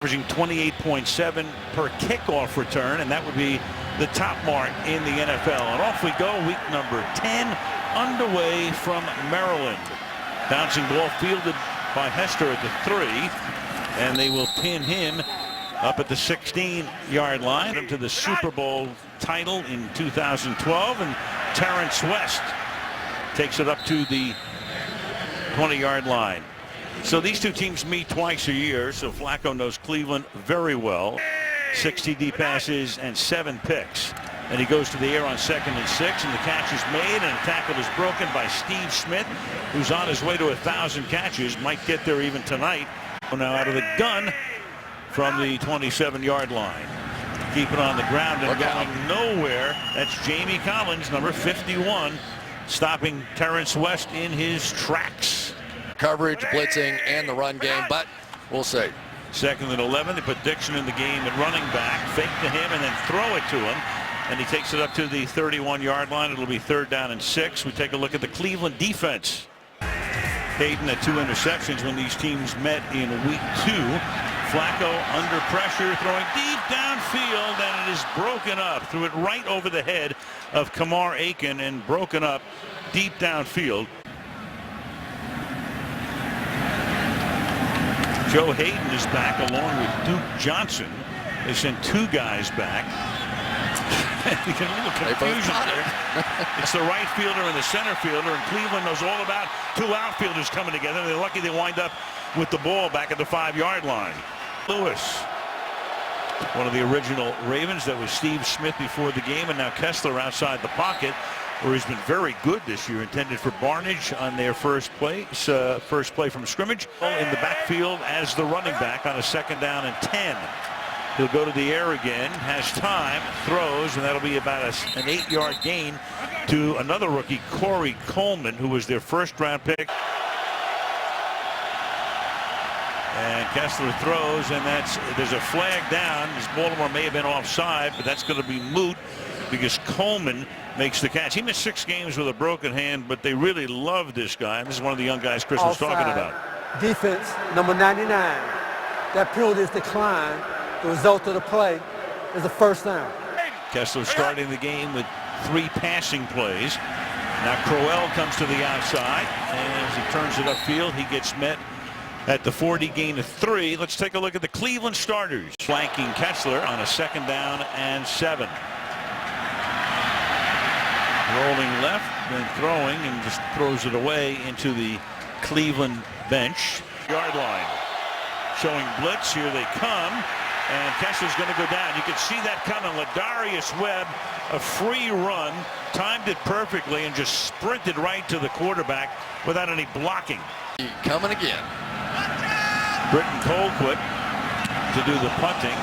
Averaging 28.7 per kickoff return, and that would be the top mark in the NFL. And off we go, week number 10 underway from Maryland. Bouncing ball fielded by Hester at the 3, and they will pin him up at the 16-yard line to the Super Bowl title in 2012, and Terrence West takes it up to the 20-yard line. So these two teams meet twice a year, so Flacco knows Cleveland very well. 6 TD passes and 7 picks. And he goes to the air on 2nd and 6, and the catch is made, and the tackle is broken by Steve Smith, who's on his way to 1,000 catches. Might get there even tonight. Now out of the gun from the 27-yard line. Keep it on the ground and going nowhere. That's Jamie Collins, number 51, stopping Terrence West in his tracks. Coverage, blitzing, and the run game, but we'll see. 2nd and 11. They put Dixon in the game at running back. Fake to him and then throw it to him. And he takes it up to the 31-yard line. It'll be 3rd down and 6. We take a look at the Cleveland defense. Hayden had 2 interceptions when these teams met in week 2. Flacco under pressure, throwing deep downfield, and it is broken up. Threw it right over the head of Kamar Aiken and broken up deep downfield. Joe Hayden is back along with Duke Johnson. They sent 2 guys back. You get a little confusion there. It's the right fielder and the center fielder, and Cleveland knows all about 2 outfielders coming together. They're lucky they wind up with the ball back at the 5-yard line. Lewis, one of the original Ravens. That was Steve Smith before the game, and now Kessler outside the pocket, where he's been very good this year. Intended for Barnage on their first play from scrimmage. In the backfield as the running back on a 2nd down and 10. He'll go to the air again, has time, throws, and that'll be about an 8-yard gain to another rookie, Corey Coleman, who was their 1st-round pick. And Kessler throws, and there's a flag down. As Baltimore may have been offside, but that's going to be moot because Coleman makes the catch. He missed 6 games with a broken hand, but they really love this guy. And this is one of the young guys Chris was talking about. Defense, number 99. That penalty is declined. The result of the play is a 1st down. Kessler starting the game with 3 passing plays. Now Crowell comes to the outside, and as he turns it upfield, he gets met at the 40, gain of 3. Let's take a look at the Cleveland starters. Flanking Kessler on a 2nd down and 7. Rolling left, then throwing, and just throws it away into the Cleveland bench. Yard line. Showing blitz. Here they come. And Kessler's going to go down. You can see that coming. Ladarius Webb, a free run, timed it perfectly, and just sprinted right to the quarterback without any blocking. Coming again. Britton Colquitt to do the punting.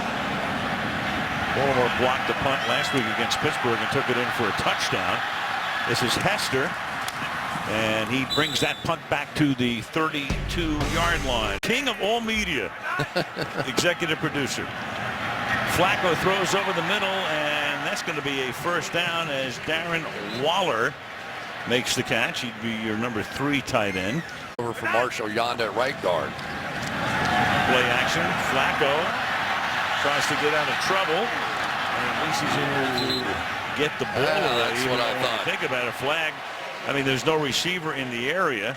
Baltimore blocked the punt last week against Pittsburgh and took it in for a touchdown. This is Hester, and he brings that punt back to the 32-yard line. King of all media, executive producer. Flacco throws over the middle, and that's going to be a 1st down as Darren Waller makes the catch. He'd be your number 3 tight end. Over for Marshall Yonda at right guard. Play action. Flacco tries to get out of trouble, and at least he's able to get the ball away. That's what I thought. Think about a flag. I mean, there's no receiver in the area.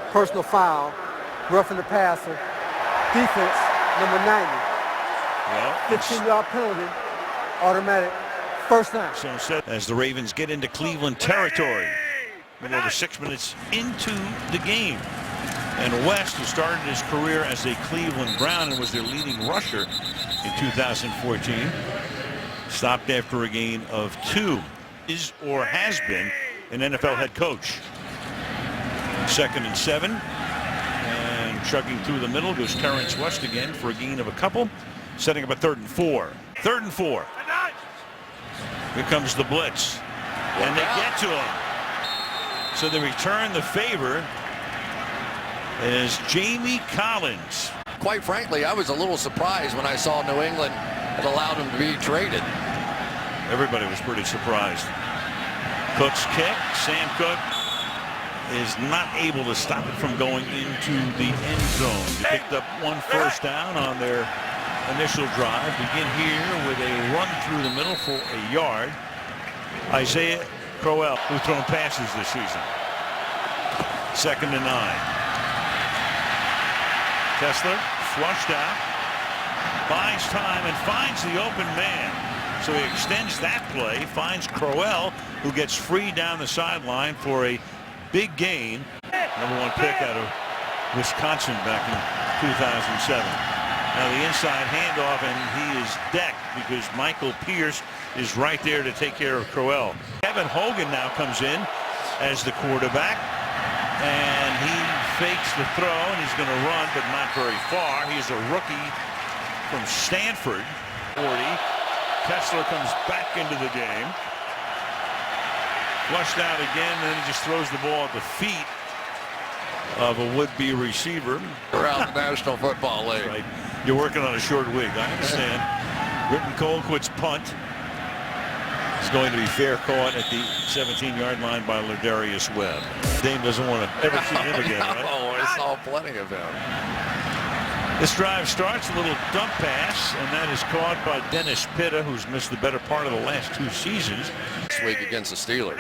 Personal foul, roughing the passer. Defense, number 90. Well, 15-yard penalty, automatic 1st down. So said as the Ravens get into Cleveland territory. A little over 6 minutes into the game. And West, who started his career as a Cleveland Brown and was their leading rusher in 2014, stopped after a gain of 2. Is or has been an NFL head coach. 2nd and 7. And chugging through the middle goes Terrence West again for a gain of a couple. Setting up a 3rd and 4. 3rd and 4. Here comes the blitz. And they get to him. So they return the favor as Jamie Collins. Quite frankly, I was a little surprised when I saw New England had allowed him to be traded. Everybody was pretty surprised. Cook's kick. Sam Cook is not able to stop it from going into the end zone. They picked up 1 first down on their initial drive. Begin here with a run through the middle for a yard. Isaiah Crowell, who's thrown passes this season. 2nd and 9. Kessler flushed out, buys time and finds the open man. So he extends that play, finds Crowell, who gets free down the sideline for a big gain. #1 pick out of Wisconsin back in 2007. Now the inside handoff, and he is decked because Michael Pierce is right there to take care of Crowell. Kevin Hogan now comes in as the quarterback, and he fakes the throw, and he's going to run, but not very far. He's a rookie from Stanford. 40. Kessler comes back into the game. Flushed out again, and then he just throws the ball at the feet of a would-be receiver. Around the National Football League. Right. You're working on a short week, I understand. Britton Colquitt's punt is going to be fair caught at the 17-yard line by Ladarius Webb. Dame doesn't want to ever see him again, right? Oh, I saw plenty of him. This drive starts a little dump pass, and that is caught by Dennis Pitta, who's missed the better part of the last 2 seasons. This week against the Steelers.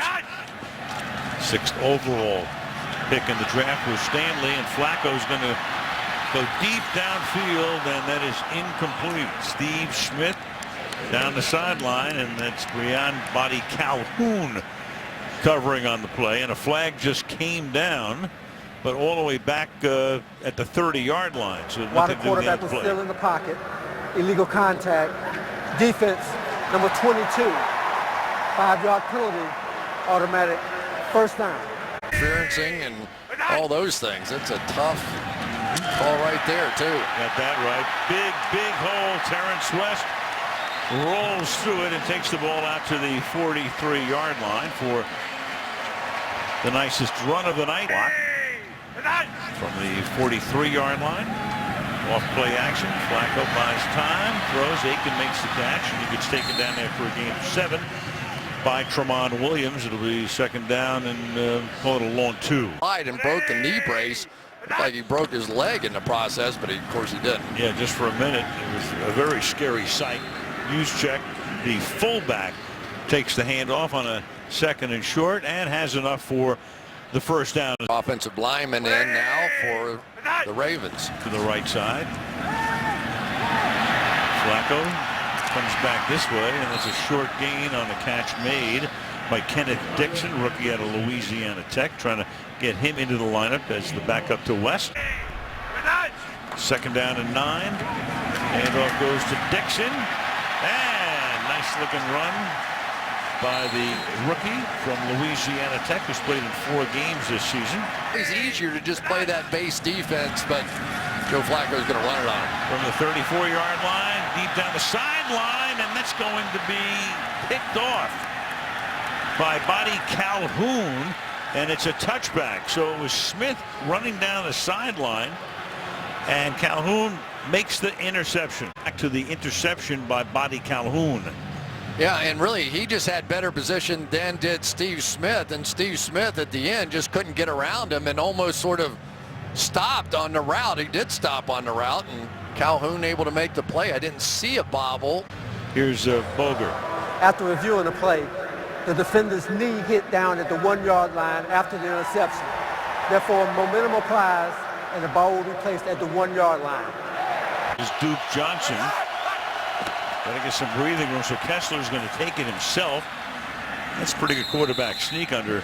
6th overall pick in the draft was Stanley, and Flacco's going to go deep downfield, and that is incomplete. Steve Smith down the sideline, and that's Breon Body Calhoun covering on the play, and a flag just came down, but all the way back at the 30-yard line. So While the quarterback was still in the pocket, illegal contact, defense number 22, 5-yard penalty, automatic first down. Experiencing and all those things. It's a tough call right there, too. Got that right. Big hole. Terrence West rolls through it and takes the ball out to the 43-yard line for the nicest run of the night. From the 43-yard line. Off play action. Flacco buys time. Throws. Aiken makes the catch, and he gets taken down there for a gain of 7 by Tremont Williams. It'll be 2nd down and call it a long 2. And broke the knee brace. Looked like he broke his leg in the process, but of course he didn't. Yeah, just for a minute. It was a very scary sight. Juszczyk, the fullback, takes the handoff on a 2nd and short and has enough for the first down. Offensive lineman in now for the Ravens. To the right side. Flacco comes back this way, and it's a short gain on the catch made by Kenneth Dixon, rookie out of Louisiana Tech, trying to get him into the lineup as the backup to West. 2nd down and 9. Handoff goes to Dixon, and nice looking run by the rookie from Louisiana Tech, who's played in 4 games this season. It's easier to just play that base defense, but Joe Flacco's going to run it on him. From the 34-yard line, deep down the sideline, and that's going to be picked off by Body Calhoun, and it's a touchback. So it was Smith running down the sideline, and Calhoun makes the interception. Back to the interception by Body Calhoun. Yeah, and really, he just had better position than did Steve Smith, and Steve Smith at the end just couldn't get around him and almost sort of stopped on the route. He did stop on the route, and Calhoun able to make the play. I didn't see a bobble. Here's Boger. After reviewing the play, the defender's knee hit down at the 1-yard line after the interception. Therefore, momentum applies, and the ball will be placed at the 1-yard line. Is Duke Johnson. Got to get some breathing room, so Kessler's going to take it himself. That's pretty good quarterback sneak under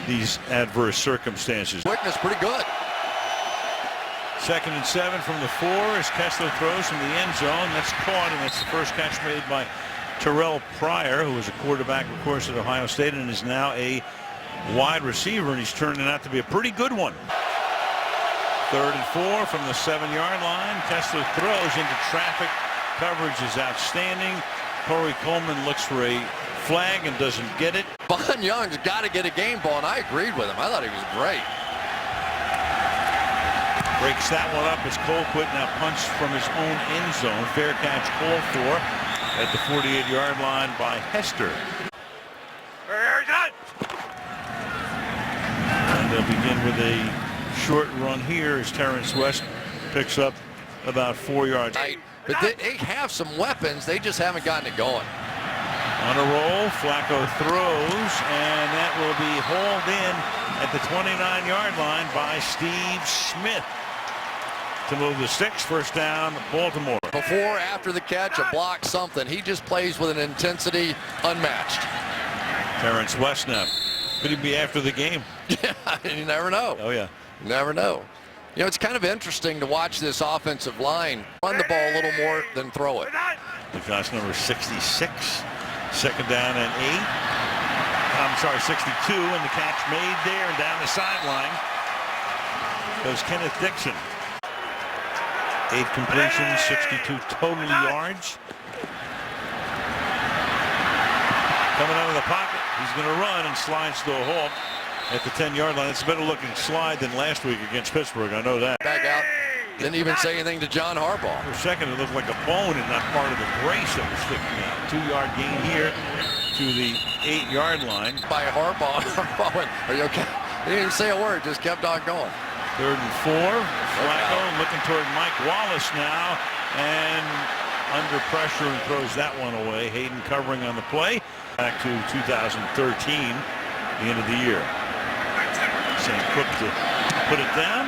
these adverse circumstances. Quickness pretty good. 2nd and 7 from the 4 as Kessler throws from the end zone. That's caught, and that's the first catch made by Terrell Pryor, who was a quarterback, of course, at Ohio State and is now a wide receiver, and he's turning out to be a pretty good one. 3rd and 4 from the 7-yard line. Kessler throws into traffic. Coverage is outstanding. Corey Coleman looks for a flag and doesn't get it. Von Young's got to get a game ball, and I agreed with him. I thought he was great. Breaks that one up as Colquitt now punts from his own end zone. Fair catch called for at the 48-yard line by Hester. And they'll begin with a short run here as Terrence West picks up about 4 yards. But they have some weapons. They just haven't gotten it going. On a roll, Flacco throws, and that will be hauled in at the 29-yard line by Steve Smith to move the sticks. First down, Baltimore. Before, after the catch, a block, something. He just plays with an intensity unmatched. Terrence West now. Could he be after the game? Yeah, you never know. Oh, yeah. You never know. You know, it's kind of interesting to watch this offensive line run the ball a little more than throw it. Because number 66, second down and 8. I'm sorry, 62, and the catch made there and down the sideline goes Kenneth Dixon. 8 completions, 62 total yards. Coming out of the pocket, he's going to run and slides to a halt at the 10-yard line. It's a better looking slide than last week against Pittsburgh. I know that. Back out. Didn't even say anything to John Harbaugh. For a second, it looked like a bone and not part of the brace that was sticking out. 2-yard gain here to the 8-yard line. By Harbaugh. Harbaugh went, "Are you okay?" He didn't even say a word, just kept on going. 3rd and 4. Flacco looking toward Mike Wallace now, and under pressure and throws that one away. Hayden covering on the play. Back to 2013, the end of the year. St. Cook to put it down.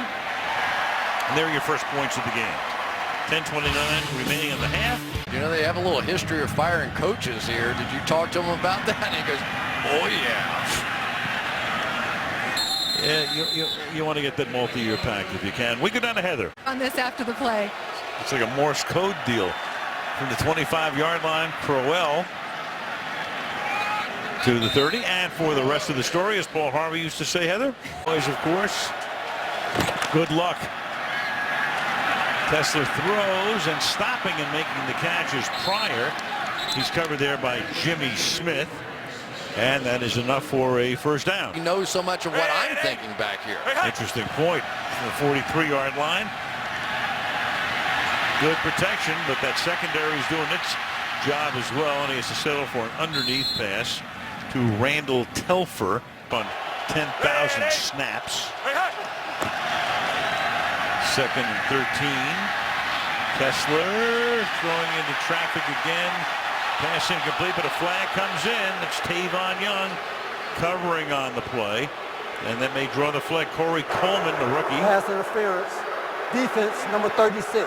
And there are your first points of the game. 10:29 remaining in the half. You know, they have a little history of firing coaches here. Did you talk to him about that? And he goes, "Oh, yeah." Yeah, you want to get that multi-year pack if you can. We go down to Heather. On this after the play. It's like a Morse code deal. From the 25-yard line, Crowell to the 30. And for the rest of the story, as Paul Harvey used to say, Heather, boys, of course, good luck. Tesler throws, and stopping and making the catch is Pryor. He's covered there by Jimmy Smith. And that is enough for a first down. He knows so much of what I'm thinking back here. Interesting point. From the 43-yard line. Good protection, but that secondary is doing its job as well, and he has to settle for an underneath pass to Randall Telfer on 10,000 snaps. 2nd and 13. Kessler throwing into traffic again. Pass incomplete, but a flag comes in. It's Tavon Young covering on the play, and that may draw the flag. Corey Coleman, the rookie. Pass interference. Defense, number 36.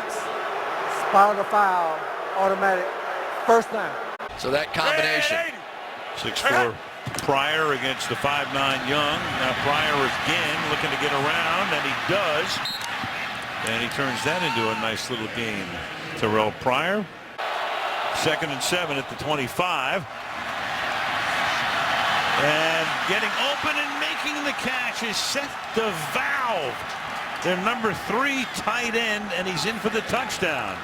Spot the foul. Automatic. First down. So that combination. 6'4" Pryor against the 5'9" Young. Now Pryor again looking to get around, and he does. And he turns that into a nice little gain. Terrell Pryor. 2nd and 7 at the 25. And getting open and making the catch is Seth DeValve, their number 3 tight end, and he's in for the touchdown.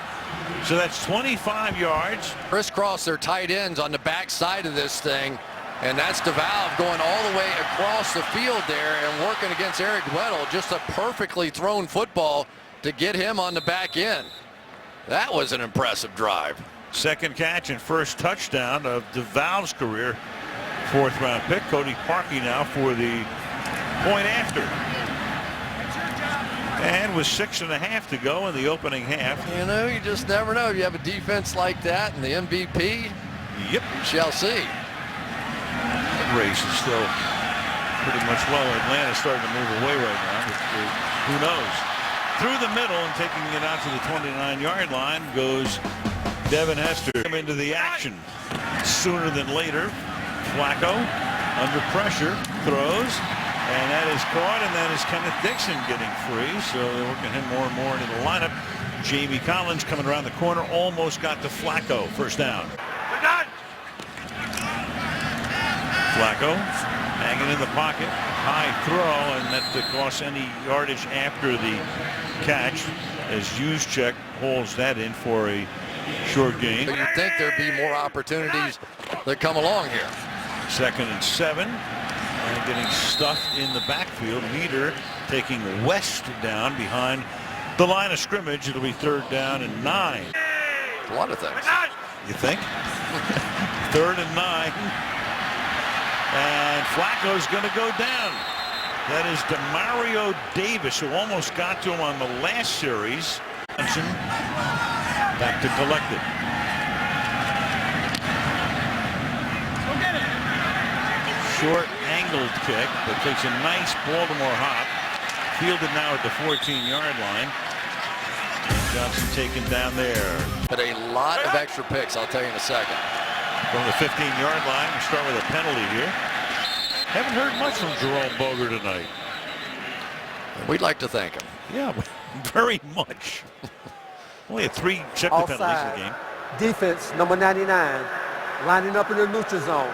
So that's 25 yards. Crisscross their tight ends on the back side of this thing, and that's DeValve going all the way across the field there and working against Eric Weddle. Just a perfectly thrown football to get him on the back end. That was an impressive drive. Second catch and first touchdown of DeValve's career. 4th round pick. Cody Parkey now for the point after. And with 6.5 to go in the opening half. You know, you just never know. You have a defense like that and the MVP. Yep. We shall see. That race is still pretty much low. Atlanta's starting to move away right now. Who knows? Through the middle and taking it out to the 29-yard line goes Devin Hester. Come into the action sooner than later. Flacco under pressure throws, and that is caught, and that is Kenneth Dixon getting free. So they're working him more and more into the lineup. Jamie Collins coming around the corner, almost got to Flacco. First down. Flacco hanging in the pocket, high throw, and that costs any yardage after the catch as Juszczyk holds that in for a short gain. But you'd think there'd be more opportunities that come along here. 2nd and 7, and getting stuffed in the backfield. Meter taking West down behind the line of scrimmage. It'll be 3rd down and 9. A lot of things. You think? 3rd and 9. And Flacco's going to go down. That is Demario Davis, who almost got to him on the last series. Back to collect it. Short angled kick, but takes a nice Baltimore hop. Fielded now at the 14-yard line. Johnson taken down there. But a lot of extra picks, I'll tell you in a second. From the 15-yard line, we start with a penalty here. Haven't heard much from Jerome Boger tonight. We'd like to thank him. Yeah, very much. Only had 3 separate penalties in the game. Defense, number 99, lining up in the neutral zone.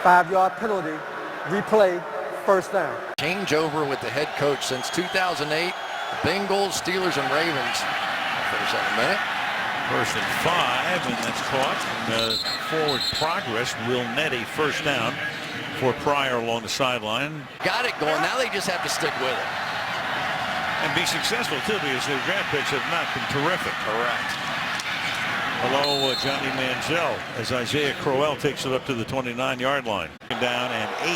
5-yard penalty, replay, first down. Changeover with the head coach since 2008. Bengals, Steelers, and Ravens. Finish that in a minute. 1st and 5, and that's caught. And, forward progress will net a first down for Pryor along the sideline. Got it going. Now they just have to stick with it. And be successful, too, because their draft picks have not been terrific. Correct. Hello, Johnny Manziel, as Isaiah Crowell takes it up to the 29-yard line. Down and 8.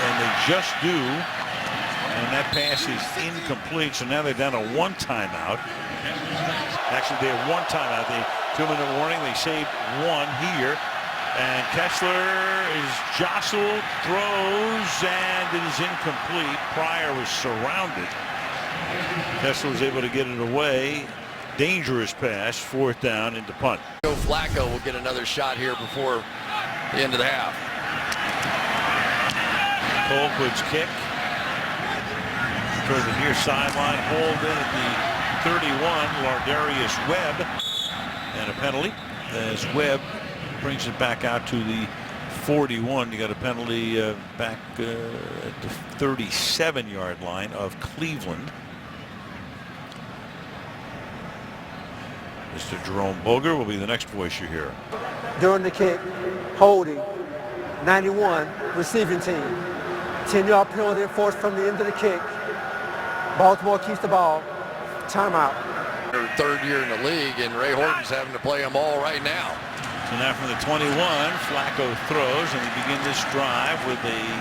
And they just do. And that pass is incomplete, so now they're down to 1 timeout. Actually, they have 1 timeout. The 2-minute warning, they saved 1 here. And Kessler is jostled, throws, and it is incomplete. Pryor was surrounded. Kessler was able to get it away. Dangerous pass, 4th down into punt. Joe Flacco will get another shot here before the end of the half. Colquitt's kick toward the near sideline, hauled in at the 31, Lardarius Webb, and a penalty as Webb brings it back out to the 41. You got a penalty back at the 37-yard line of Cleveland. Mr. Jerome Boger will be the next voice you hear. During the kick, holding, 91, receiving team. 10-yard penalty forced from the end of the kick. Baltimore keeps the ball. Timeout. Their 3rd year in the league, and Ray Horton's having to play them all right now. So now from the 21, Flacco throws, and they begin this drive with an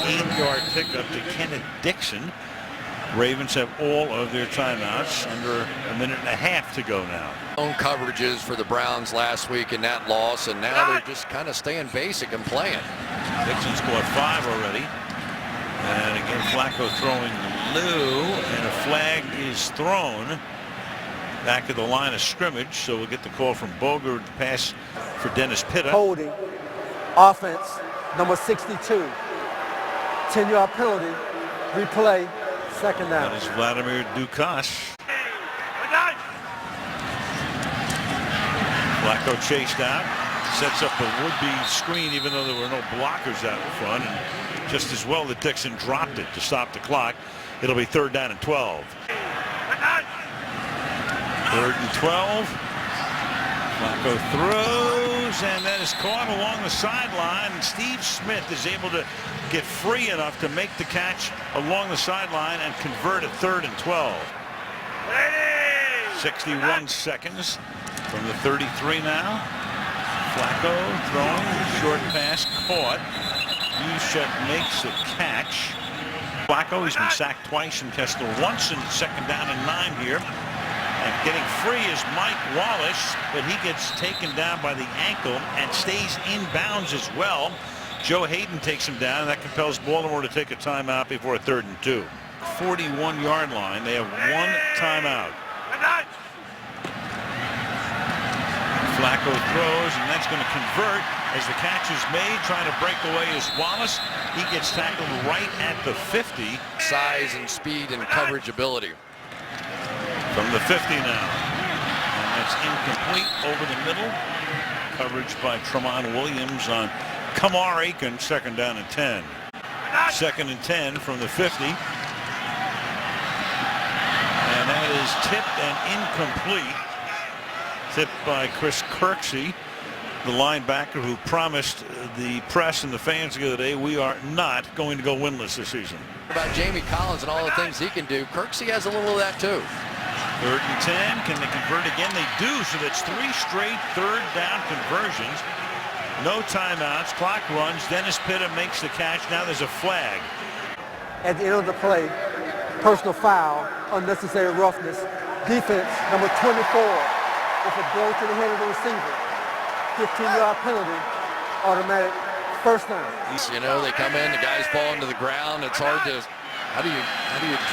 8-yard pickup to Kenneth Dixon. Ravens have all of their timeouts, under a minute and a half to go now. Own coverages for the Browns last week in that loss, and now they're just kind of staying basic and playing. Dixon scored 5 already. And again, Flacco throwing low, and a flag is thrown back at the line of scrimmage. So we'll get the call from Boger to pass for Dennis Pitta. Holding, offense, number 62. 10-yard penalty, replay, 2nd down. That is Vladimir Dukas. Flacco chased out, sets up the would-be screen, even though there were no blockers out in front. And just as well that Dixon dropped it to stop the clock. It'll be 3rd down and 12. 3rd and 12. Flacco throws, and that is caught along the sideline. Steve Smith is able to get free enough to make the catch along the sideline and convert at 3rd and 12. 61 seconds from the 33 now. Flacco throwing, short pass caught. Ushut makes the catch. Flacco, he's been sacked twice and Kessler once, and 2nd down and 9 here. And getting free is Mike Wallace, but he gets taken down by the ankle and stays in bounds as well. Joe Hayden takes him down, and that compels Baltimore to take a timeout before a 3rd and 2. 41-yard line. They have 1 timeout. Flacco throws, and that's going to convert as the catch is made. Trying to break away is Wallace. He gets tackled right at the 50. Size and speed and coverage ability. From the 50 now. And that's incomplete over the middle. Coverage by Tremont Williams on Kamar Aiken. 2nd down and 10. 2nd and 10 from the 50. And that is tipped and incomplete. Tipped by Chris Kirksey, the linebacker who promised the press and the fans the other day, we are not going to go winless this season. About Jamie Collins and all the things he can do, Kirksey has a little of that too. 3rd and 10. Can they convert again? They do. So that's 3 straight 3rd down conversions. No timeouts. Clock runs. Dennis Pitta makes the catch. Now there's a flag. At the end of the play, personal foul, unnecessary roughness Defense, number 24, with a blow to the head of the receiver. 15-yard penalty, automatic first down. You know, they come in, the guys fall into the ground. It's hard to, how do you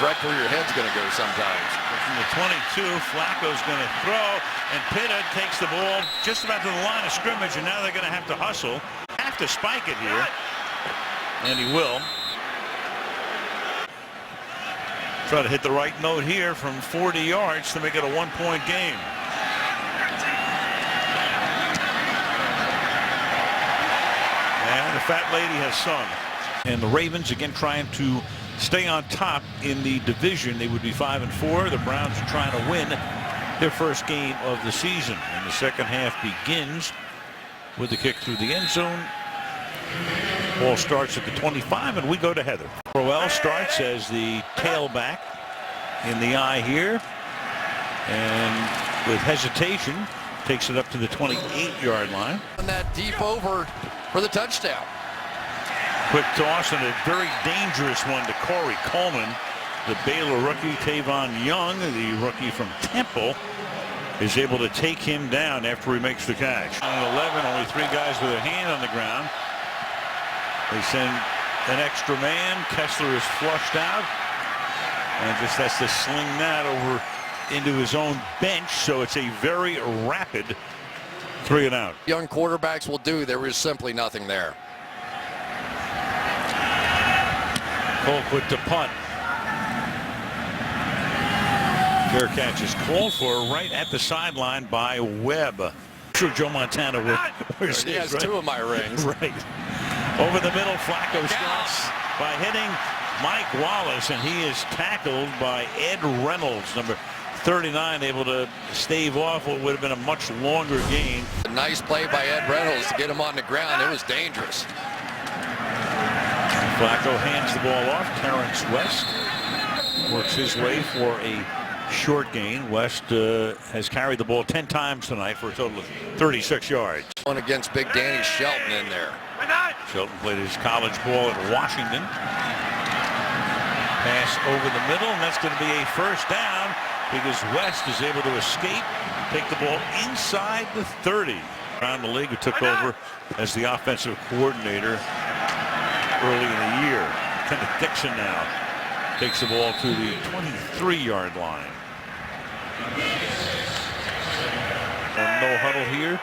direct where your head's going to go sometimes? From the 22, Flacco's going to throw, and Pitta takes the ball just about to the line of scrimmage, and now they're going to have to hustle. Have to spike it here, and he will. Try to hit the right note here from 40 yards to make it a one-point game. And the fat lady has sung. And the Ravens again trying to stay on top in the division. They would be 5-4. The Browns are trying to win their first game of the season. And the second half begins with the kick through the end zone. Ball starts at the 25, and we go to Heather. Crowell starts as the tailback in the eye here, and with hesitation takes it up to the 28-yard line. And that deep over for the touchdown. Quick toss and a very dangerous one to Corey Coleman. The Baylor rookie Tavon Young, the rookie from Temple, is able to take him down after he makes the catch. On 11, only 3 guys with their hand on the ground. They send an extra man. Kessler is flushed out and just has to sling that over into his own bench. So it's a very rapid 3 and out. Young quarterbacks will do. There is simply nothing there. Colquitt to punt. Fair catch is called for right at the sideline by Webb. I'm sure Joe Montana wears He has right? 2 of my rings. Right. Over the middle, Flacco starts by hitting Mike Wallace, and he is tackled by Ed Reynolds, number 39, able to stave off what would have been a much longer gain. A nice play by Ed Reynolds to get him on the ground. It was dangerous. Flacco hands the ball off. Terrence West works his way for a short gain. West has carried the ball 10 times tonight for a total of 36 yards. One against Big Danny Shelton in there. Shelton played his college ball at Washington. Pass over the middle, and that's going to be a first down because West is able to escape, take the ball inside the 30. Around the league, who took over as the offensive coordinator early in the year. Kenneth Dixon now takes the ball to the 23-yard line. No huddle here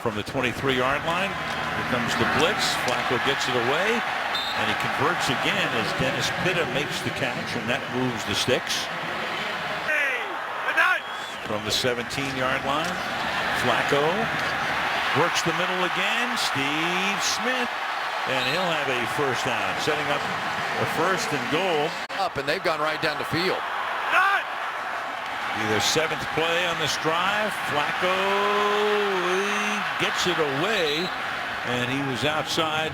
from the 23-yard line. Here comes the blitz. Flacco gets it away, and he converts again as Dennis Pitta makes the catch, and that moves the sticks. From the 17-yard line, Flacco works the middle again. Steve Smith, and he'll have a first down, setting up a 1st and goal. Up, and they've gone right down the field. Either 7th play on this drive. Flacco gets it away, and he was outside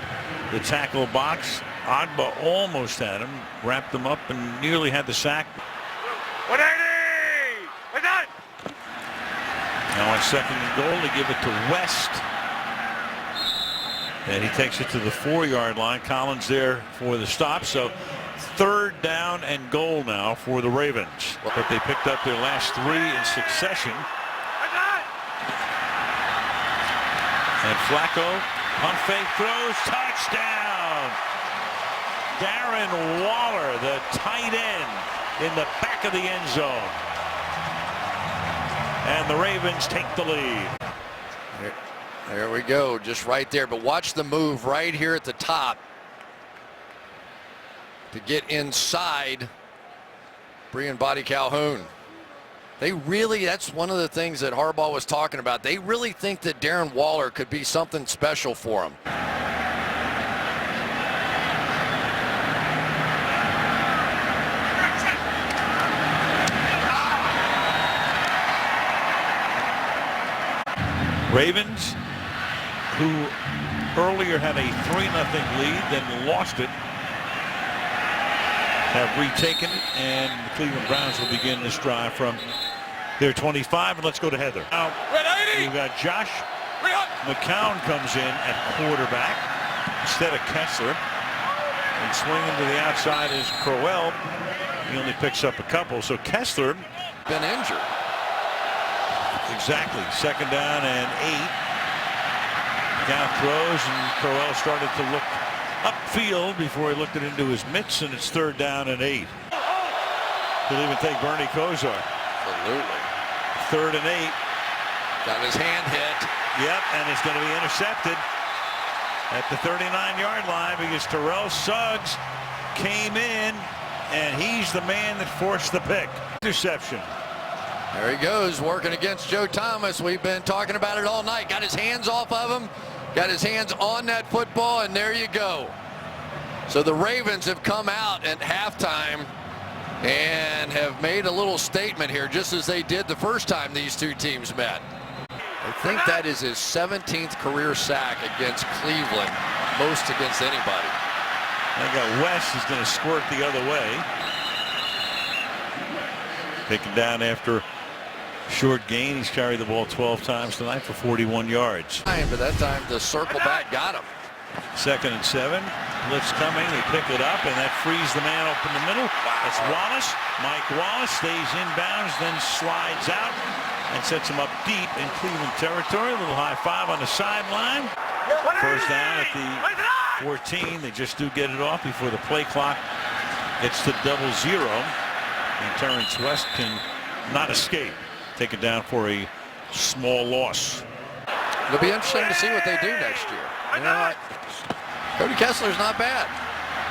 the tackle box. Agba almost had him, wrapped him up, and nearly had the sack. 180! We're done! Now on 2nd and goal, they give it to West. And he takes it to the 4-yard line. Collins there for the stop. So 3rd down and goal now for the Ravens. But they picked up their last 3 in succession. And Flacco, pump fake throws, touchdown! Darren Waller, the tight end, in the back of the end zone. And the Ravens take the lead. There we go, just right there. But watch the move right here at the top to get inside Brian Body Calhoun. They really, that's one of the things that Harbaugh was talking about. They really think that Darren Waller could be something special for him. Ravens, who earlier had a 3-0 lead, then lost it, have retaken it, and the Cleveland Browns will begin this drive from their 25. And let's go to Heather. Now, we've got Josh McCown comes in at quarterback instead of Kessler. And swinging to the outside is Crowell. He only picks up a couple. So Kessler been injured. Exactly. Second down and 8. Down throws, and Crowell started to look upfield before he looked it into his mitts, and it's third down and 8. He'll even take Bernie Kosar. Absolutely. Third and 8. Got his hand hit. Yep, and it's going to be intercepted at the 39-yard line because Terrell Suggs came in, and he's the man that forced the pick. Interception. There he goes, working against Joe Thomas. We've been talking about it all night. Got his hands off of him, got his hands on that football, and there you go. So the Ravens have come out at halftime and have made a little statement here, just as they did the first time these two teams met. I think that is his 17th career sack against Cleveland, most against anybody. I got West is going to squirt the other way. Taken down after short gain. He's carried the ball 12 times tonight for 41 yards. But that time the circle back got him. Second and 7. Blitz coming. They pick it up, and that frees the man up in the middle. That's Wallace. Mike Wallace stays inbounds, then slides out and sets him up deep in Cleveland territory. A little high five on the sideline. First down at the 14. They just do get it off before the play clock gets to 0-0. And Terrence West can not escape. Take it down for a small loss. It'll be interesting to see what they do next year. You know, Cody Kessler's not bad.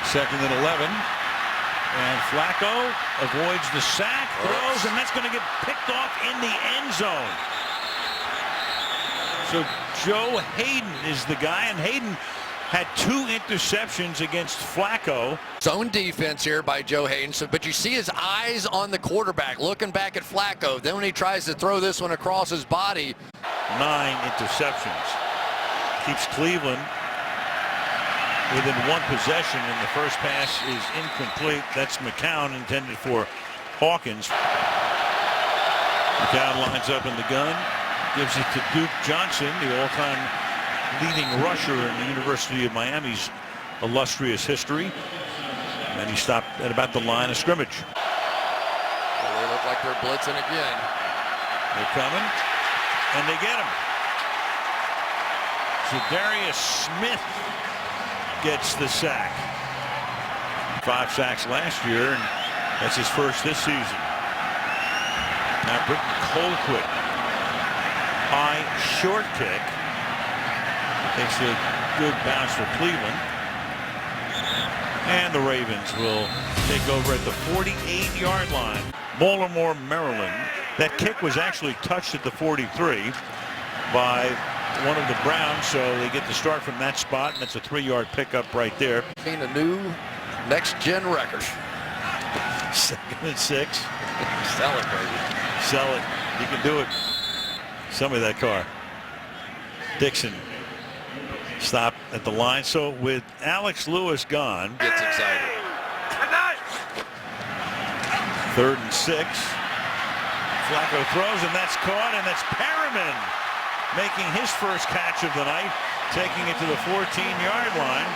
Second and 11. And Flacco avoids the sack, throws, and that's going to get picked off in the end zone. So Joe Hayden is the guy, and Hayden had 2 interceptions against Flacco. Zone defense here by Joe Hayden, but you see his eyes on the quarterback, looking back at Flacco. Then when he tries to throw this one across his body. 9 interceptions. Keeps Cleveland within 1 possession, and the first pass is incomplete. That's McCown, intended for Hawkins. McCown lines up in the gun, gives it to Duke Johnson, the all-time leading rusher in the University of Miami's illustrious history. And he stopped at about the line of scrimmage. Well, they look like they're blitzing again. They're coming, and they get him. Zadarius Smith gets the sack. 5 sacks last year, and that's his first this season. Now Britton Colquitt, high short kick. Takes a good bounce for Cleveland. And the Ravens will take over at the 48-yard line. Baltimore, Maryland. That kick was actually touched at the 43 by one of the Browns, so they get to start from that spot, and that's a 3-yard pickup right there. Being a new next-gen record. Second and 6. Sell it, baby. Sell it. You can do it. Sell me that car. Dixon stopped at the line. So with Alex Lewis gone, Gets excited. 3rd and 6. Flacco throws, and that's caught, and that's Perriman making his first catch of the night, taking it to the 14-yard line.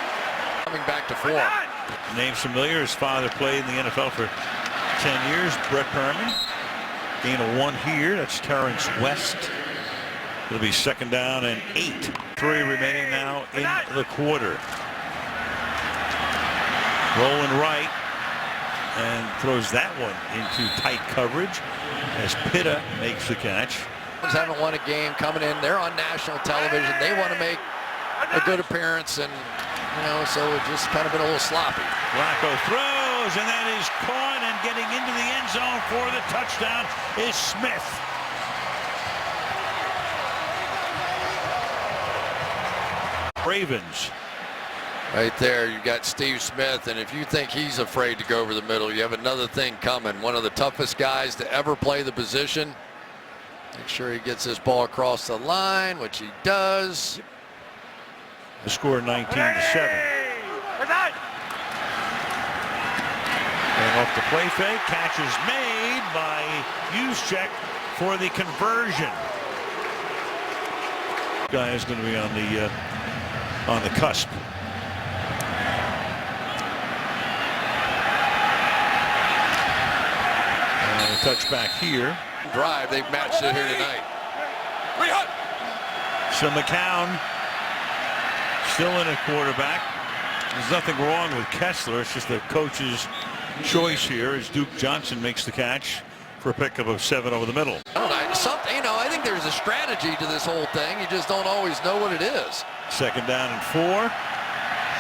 Coming back to form. Name's familiar. His father played in the NFL for 10 years. Brett Perriman. Gain of 1 here. That's Terrence West. It'll be second down and 8. 3 remaining now in the quarter. Rolling right, and throws that one into tight coverage as Pitta makes the catch. Haven't won a game, coming in. They're on national television. They want to make a good appearance, and so it's just kind of been a little sloppy. Flacco throws, and that is caught, and getting into the end zone for the touchdown is Smith. Ravens. Right there, you got Steve Smith, and if you think he's afraid to go over the middle, you have another thing coming. One of the toughest guys to ever play the position. Make sure he gets this ball across the line, which he does. The score 19-7. And off the play fake, catch is made by Juszczyk for the conversion. Guy is going to be on the cusp. touchback here. Drive, they've matched it here tonight. So McCown still in at quarterback. There's nothing wrong with Kessler. It's just the coach's choice here as Duke Johnson makes the catch for a pickup of 7 over the middle. I think there's a strategy to this whole thing. You just don't always know what it is. 2nd down and 4.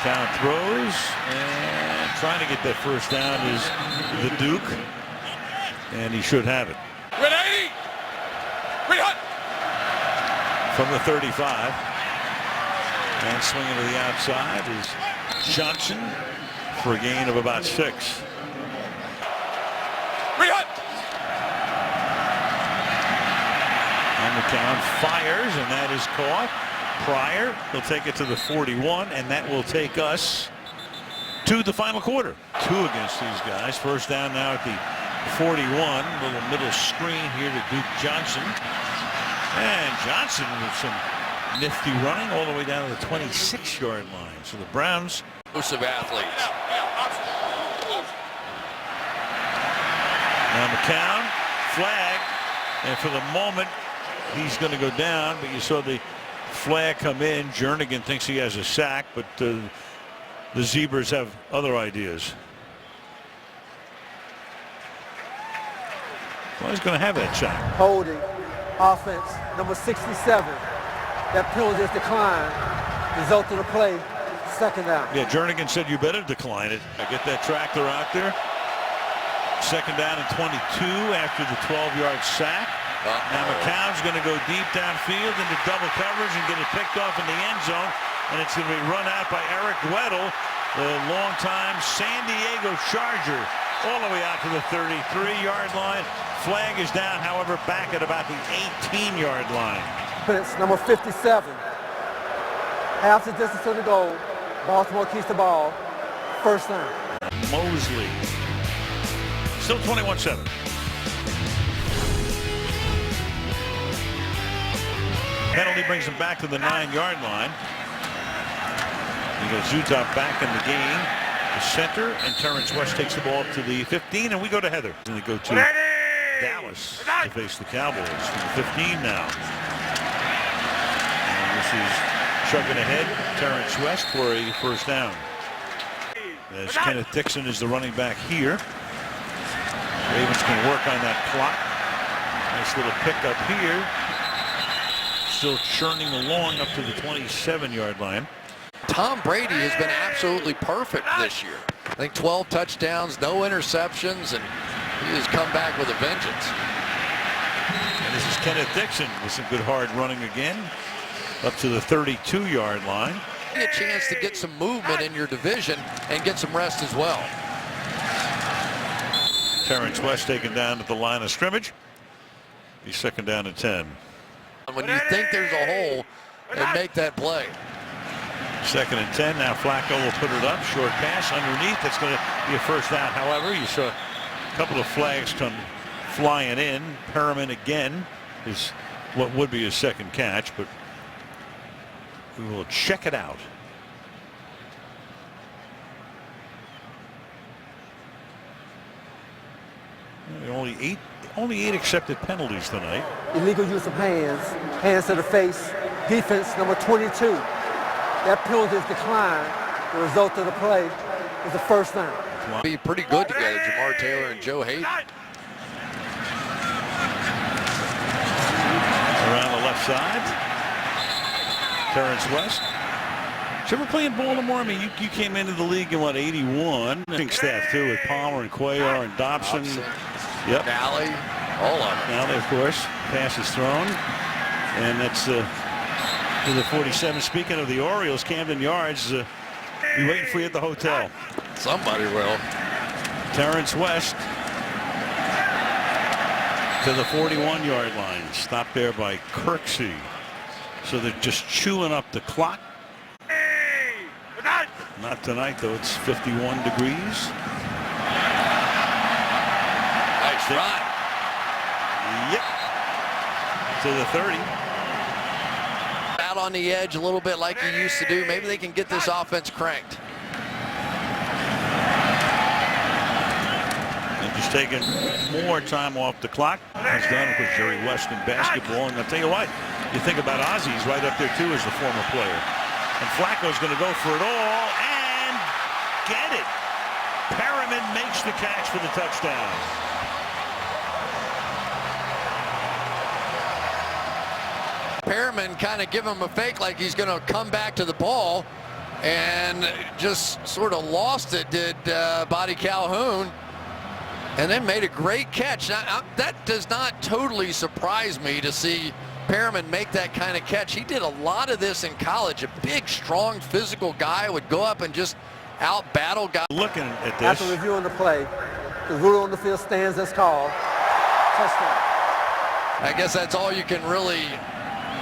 Down throws and trying to get that first down is the Duke, and he should have it. From the 35, and swinging to the outside is Johnson for a gain of about 6. And McCown fires, and that is caught. Pryor will take it to the 41, and that will take us to the final quarter. 2 against these guys. First down now at the 41. Little middle screen here to Duke Johnson. And Johnson with some nifty running all the way down to the 26-yard line. So the Browns. Explosive athletes. Now McCown, flag, and for the moment he's going to go down, but you saw the flag come in. Jernigan thinks he has a sack, but the Zebras have other ideas. Well, he's going to have that sack. Holding, offense, number 67. That penalty is declined. Result of the play, 2nd down. Yeah, Jernigan said you better decline it. I get that tractor out there. 2nd down and 22 after the 12-yard sack. Now McCown's going to go deep downfield into double coverage and get it picked off in the end zone. And it's going to be run out by Eric Weddle, the longtime San Diego Charger, all the way out to the 33-yard line. Flag is down, however, back at about the 18-yard line. It's number 57. Half the distance to the goal. Baltimore keeps the ball. First down. Mosley. Still 21-7. Penalty brings him back to the 9-yard line. You got Zutop back in the game. The center, and Terrence West takes the ball up to the 15, and we go to Heather. And they go to Dallas to face the Cowboys to the 15 now. And this is chugging ahead. Terrence West for a first down. As Kenneth Dixon is the running back here. Ravens can work on that clock. Nice little pickup here. Still churning along up to the 27-yard line. Tom Brady has been absolutely perfect this year. I think 12 touchdowns, no interceptions, and he has come back with a vengeance. And this is Kenneth Dixon with some good hard running again. Up to the 32-yard line. A chance to get some movement in your division and get some rest as well. Terrence West taken down at the line of scrimmage. He's 2nd down and 10. When you think there's a hole, and make that play. 2nd and 10. Now Flacco will put it up. Short pass underneath. That's going to be a first down. However, you saw a couple of flags come flying in. Perriman again is what would be his 2nd catch, but we will check it out. Only eight accepted penalties tonight. Illegal use of hands to the face. Defense number 22. That penalty is declined. The result of the play is a first down. Be pretty good together, Jamar Taylor and Joe Hayden. Around the left side. Terrence West. Did you ever play in Baltimore? I mean, you came into the league in, what, 81? Staff, too, with Palmer and Cuellar and Dobson. Yep. Nally, all of them. Nally, of course. Pass is thrown. And that's to the 47. Speaking of the Orioles, Camden Yards, be waiting for you at the hotel. Somebody will. Terrence West to the 41-yard line. Stopped there by Kirksey. So they're just chewing up the clock. Not tonight, though. It's 51 degrees. Nice run. Yep. To the 30. Out on the edge a little bit like he used to do. Maybe they can get this offense cranked. And Just taking more time off the clock. He's done with Jerry West in basketball. And I'll tell you what, you think about Ozzie, he's right up there too as the former player. And Flacco's going to go for it all and get it. Perriman makes the catch for the touchdown. Perriman kind of give him a fake like he's going to come back to the ball and just sort of lost it, did Buddy Calhoun, and then made a great catch. Now, that does not totally surprise me to see Perriman make that kind of catch. He did a lot of this in college. A big, strong, physical guy would go up and just out-battle guys. Looking at this. After reviewing the play, the rule on the field stands as called. Touchdown. I guess that's all you can really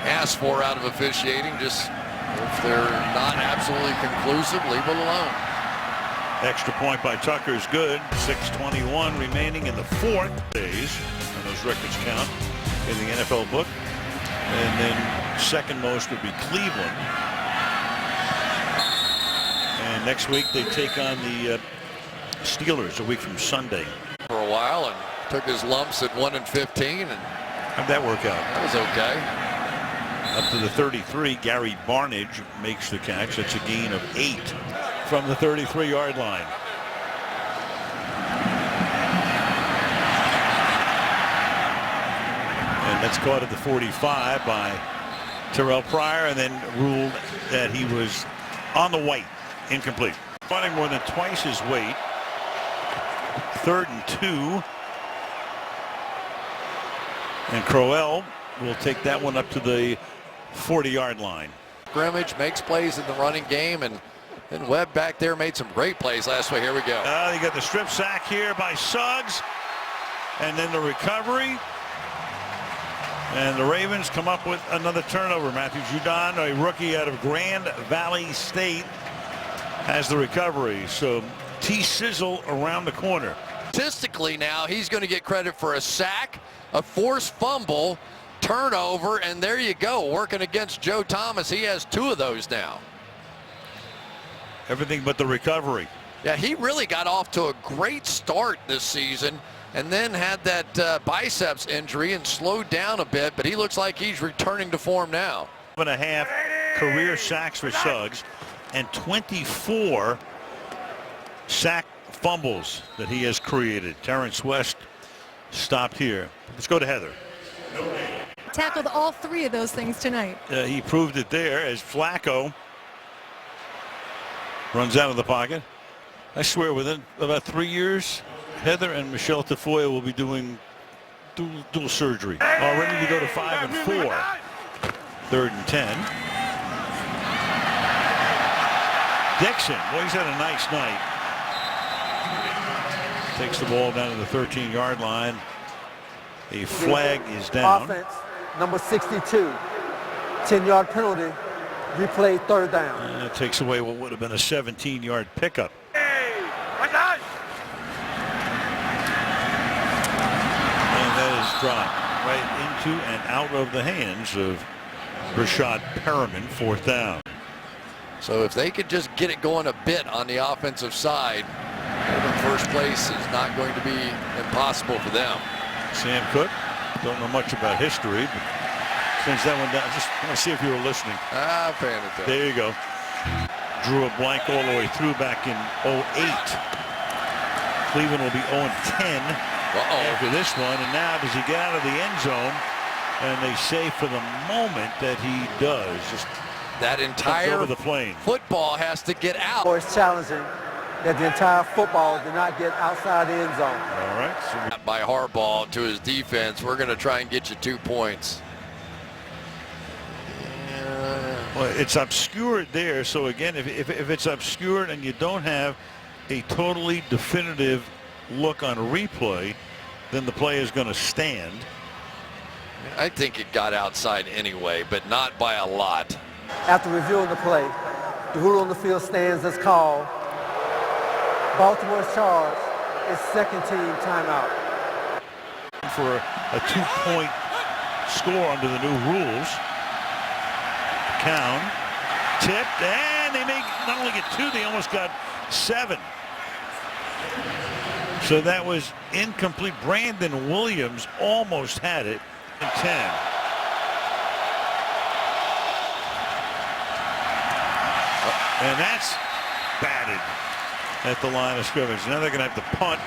ask for out of officiating. Just if they're not absolutely conclusive, leave it alone. Extra point by Tucker is good. 6:21 remaining in the fourth days, and those records count in the NFL book. And then second most would be Cleveland. And next week they take on the Steelers a week from Sunday. For a while, and took his lumps at 1-15, and how'd that work out? that was okay. Up to the 33, Gary Barnidge makes the catch. That's a gain of 8 from the 33-yard line. And that's caught at the 45 by Terrell Pryor, and then ruled that he was on the white, incomplete. Running more than twice his weight. 3rd and 2. And Crowell will take that one up to the 40-yard line. Scrimmage makes plays in the running game, and then Webb back there made some great plays last week. Here we go. You got the strip sack here by Suggs, and then the recovery. And the Ravens come up with another turnover. Matthew Judon, a rookie out of Grand Valley State, has the recovery. So T-Sizzle around the corner. Statistically now, he's going to get credit for a sack, a forced fumble, turnover, and there you go. Working against Joe Thomas. He has 2 of those now. Everything but the recovery. Yeah, he really got off to a great start this season and then had that biceps injury and slowed down a bit, but he looks like he's returning to form now. 1.5 career sacks for Suggs and 24 sack fumbles that he has created. Terrence West stopped here. Let's go to Heather. Tackled all 3 of those things tonight. He proved it there as Flacco runs out of the pocket. I swear within about 3 years, Heather and Michelle Tafoya will be doing dual surgery. All ready to go to 5 and 4. 3rd and 10. Dixon, boy, he's had a nice night. Takes the ball down to the 13-yard line. A flag is down. Offense, number 62. 10-yard penalty. Replay 3rd down. And it takes away what would have been a 17-yard pickup. And that is dropped right into and out of the hands of Rashad Perriman, 4th down. So if they could just get it going a bit on the offensive side, first place is not going to be impossible for them. Sam Cook, don't know much about history, but sends that one down. Just want to see if you were listening. Paying attention. There you go. Drew a blank all the way through back in 08. Cleveland will be 0-10 after this one. And now does he get out of the end zone? And they say for the moment that he does. Just that entire over the plane. Football has to get out. It's challenging that the entire football did not get outside the end zone. All right. So by Harbaugh to his defense, we're going to try and get you 2 points. well, it's obscured there. So again, if it's obscured and you don't have a totally definitive look on a replay, then the play is going to stand. I think it got outside anyway, but not by a lot. After reviewing the play, the rule on the field stands as called. Baltimore's charge is 2nd team timeout. For a 2-point score under the new rules. Count, tipped, and they may not only get 2, they almost got 7. So that was incomplete. Brandon Williams almost had it in 10. And that's batted at the line of scrimmage. Now they're going to have to punt.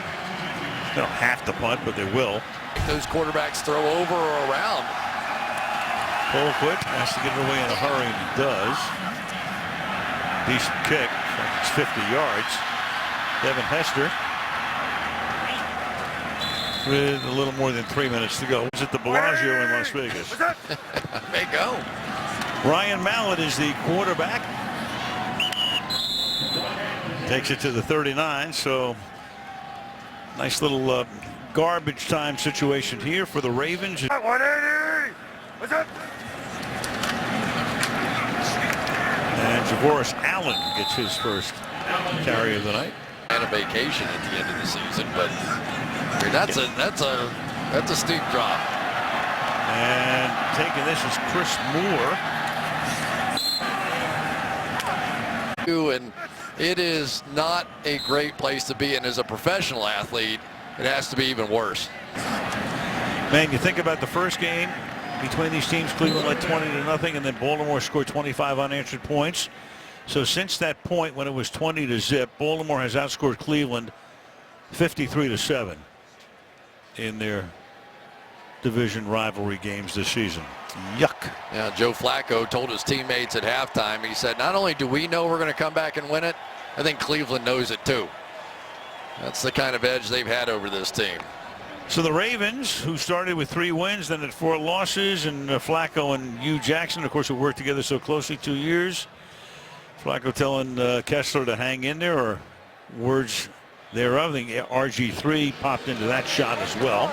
They don't have to punt, but they will. Those quarterbacks throw over or around. Colquitt has to get it away in a hurry, and he does. Decent kick. It's 50 yards. Devin Hester with a little more than 3 minutes to go. It's at the Bellagio in Las Vegas. May go. Ryan Mallett is the quarterback. Takes it to the 39, so nice little garbage time situation here for the Ravens. 180. What's up? And Javoris Allen gets his first carry of the night. And a vacation at the end of the season, but I mean, that's a steep drop. And taking this is Chris Moore. And it is not a great place to be, and as a professional athlete, it has to be even worse. Man, you think about the first game between these teams. Cleveland led 20-0, and then Baltimore scored 25 unanswered points. So since that point when it was 20-0, Baltimore has outscored Cleveland 53-7 in their division rivalry games this season. Yuck. Yeah, Joe Flacco told his teammates at halftime, he said, not only do we know we're going to come back and win it, I think Cleveland knows it too. That's the kind of edge they've had over this team. So the Ravens, who started with 3 wins, then had 4 losses, and Flacco and Hugh Jackson, of course, who worked together so closely 2 years. Flacco telling Kessler to hang in there, or words thereof. I think RG3 popped into that shot as well.